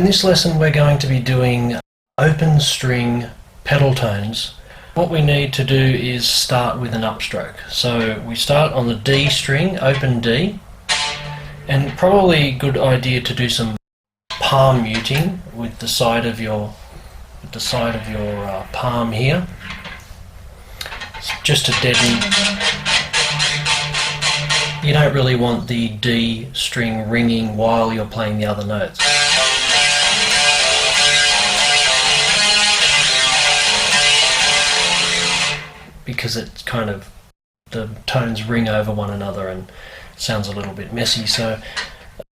In this lesson we're going to be doing open string pedal tones. What we need to do is start with an upstroke. So we start on the D string, open D, and probably a good idea to do some palm muting with the side of your palm here, just to deaden. You don't really want the D string ringing while you're playing the other notes. Because it's kind of, the tones ring over one another and sounds a little bit messy, so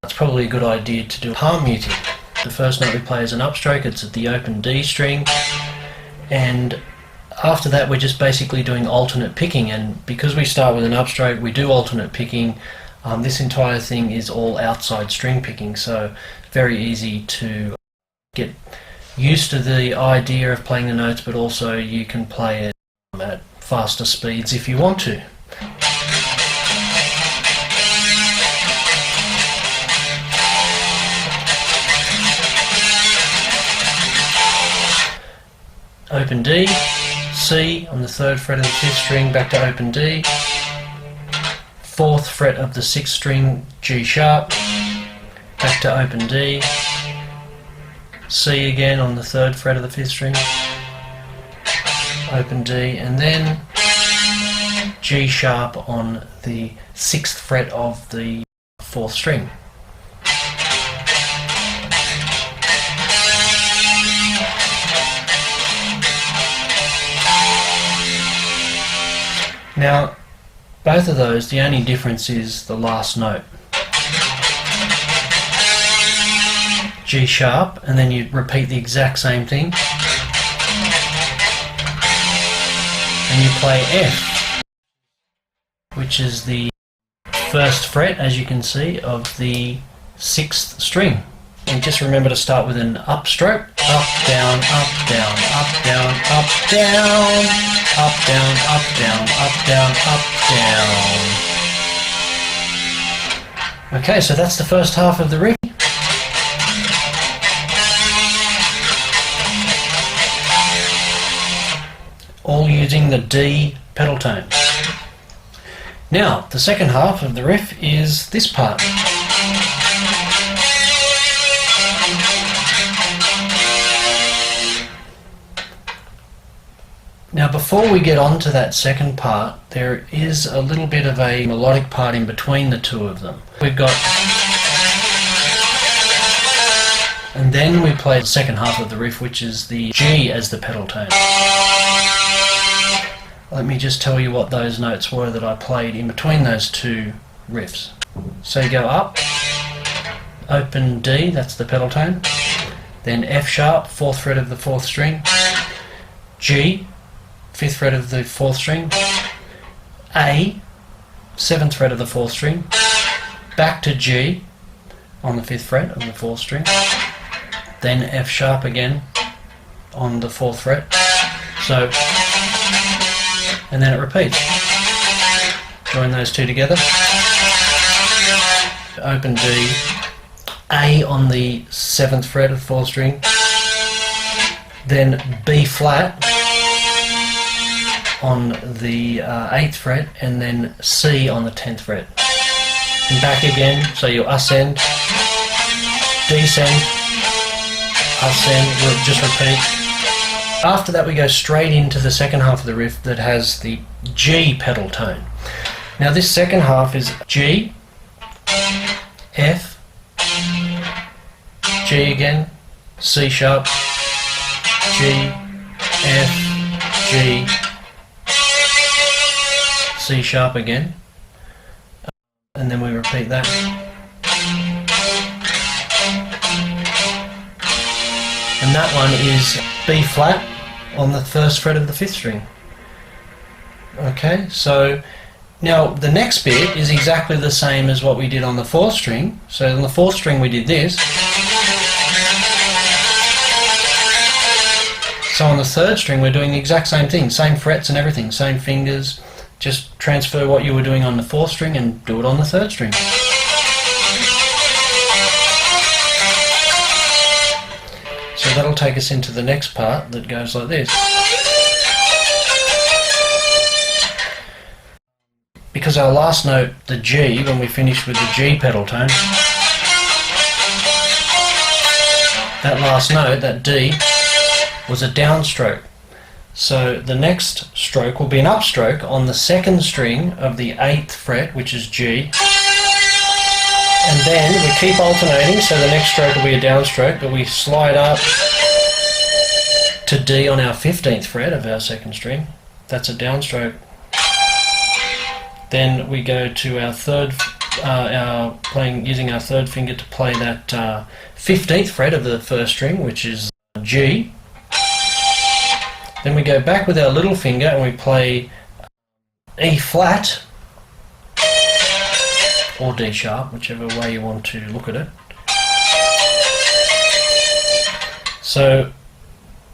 it's probably a good idea to do palm muting. The first note we play is an upstroke, it's at the open D string, and after that we're just basically doing alternate picking, and because we start with an upstroke we do alternate picking. This entire thing is all outside string picking, so very easy to get used to the idea of playing the notes, but also you can play it at faster speeds if you want to. Open D, C on the 3rd fret of the 5th string, back to open D, 4th fret of the 6th string, G sharp, back to open D, C again on the 3rd fret of the 5th string, open D, and then G sharp on the 6th fret of the 4th string. Now, both of those, the only difference is the last note. G sharp, and then you repeat the exact same thing. And you play F, which is the 1st fret, as you can see, of the 6th string. And just remember to start with an upstroke. Up, down, up, down, up, down, up, down, up, down, up, down, up, down, up, down. Okay, so that's the first half of the riff. All using the D pedal tone. Now, the second half of the riff is this part. Now, before we get on to that second part, there is a little bit of a melodic part in between the two of them. We've got, and then we play the second half of the riff, which is the G as the pedal tone. Let me just tell you what those notes were that I played in between those two riffs. So you go up, open D, that's the pedal tone, then F sharp, 4th fret of the 4th string, G, 5th fret of the 4th string, A, 7th fret of the 4th string, back to G on the 5th fret of the 4th string, then F sharp again on the 4th fret, so, and then it repeats. Join those two together, open D, A on the 7th fret of the 4th string, then B flat on the 8th fret, and then C on the 10th fret. And back again, so you ascend, descend, ascend, we'll just repeat. After that we go straight into the second half of the riff that has the G pedal tone. Now this second half is G, F, G again, C sharp, G, F, G, C sharp again, and then we repeat that. And that one is B flat on the 1st fret of the 5th string. Okay, so now the next bit is exactly the same as what we did on the 4th string. So on the 4th string we did this. So on the 3rd string we're doing the exact same thing, same frets and everything, same fingers. Just transfer what you were doing on the 4th string and do it on the 3rd string. that'll take us into the next part that goes like this. Because our last note, the G, when we finished with the G pedal tone, that last note, that D, was a downstroke. So the next stroke will be an upstroke on the second string of the 8th fret, which is G. And then we keep alternating, so the next stroke will be a downstroke, but we slide up to D on our 15th fret of our second string. That's a downstroke. Then we go to our third, using our third finger to play that 15th fret of the first string, which is G. Then we go back with our little finger and we play E flat or D sharp, whichever way you want to look at it. So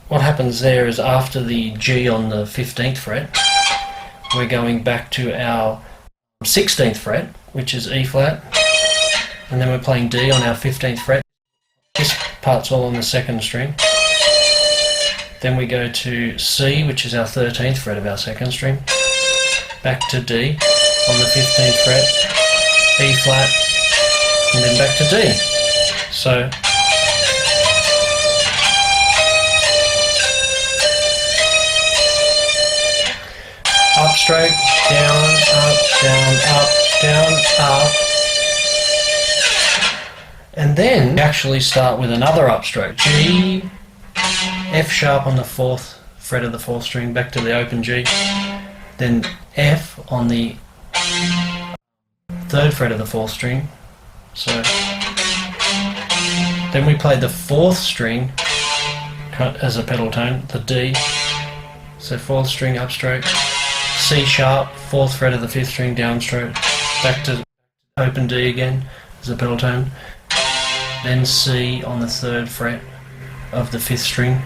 what happens there is after the G on the 15th fret, we're going back to our 16th fret, which is E flat, and then we're playing D on our 15th fret. This part's all on the second string. Then we go to C, which is our 13th fret of our second string, back to D on the 15th fret, E flat, and then back to D. So upstroke, down, up, down, up, down, up. And then we actually start with another upstroke. G, F sharp on the 4th fret of the 4th string, back to the open G. Then F on the 3rd fret of the 4th string. So then we play the 4th string as a pedal tone, the D. So 4th string upstroke. C sharp, 4th fret of the 5th string, downstroke, back to open D again as a pedal tone, then C on the 3rd fret of the 5th string.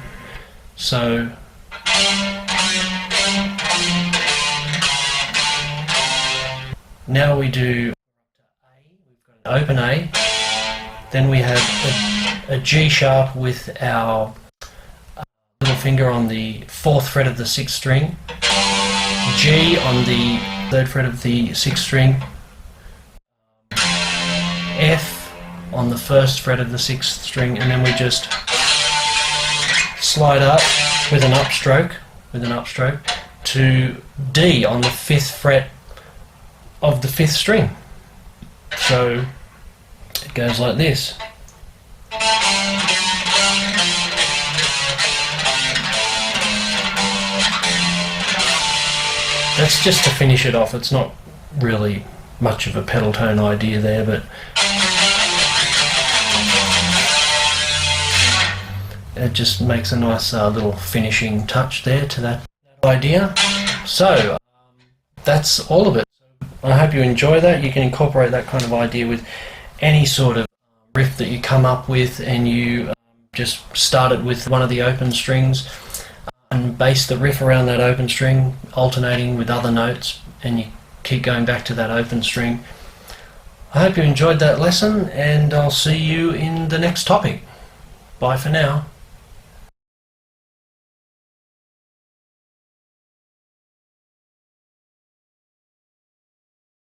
So now we do open A, then we have a G sharp with our little finger on the 4th fret of the 6th string, G on the 3rd fret of the 6th string, F on the 1st fret of the 6th string, and then we just slide up with an upstroke to D on the 5th fret of the 5th string. So it goes like this. That's just to finish it off. It's not really much of a pedal tone idea there, but it just makes a nice little finishing touch there to that idea. So that's all of it. I hope you enjoy that. You can incorporate that kind of idea with any sort of riff that you come up with, and you just start it with one of the open strings and base the riff around that open string, alternating with other notes, and you keep going back to that open string. I hope you enjoyed that lesson, and I'll see you in the next topic. Bye for now.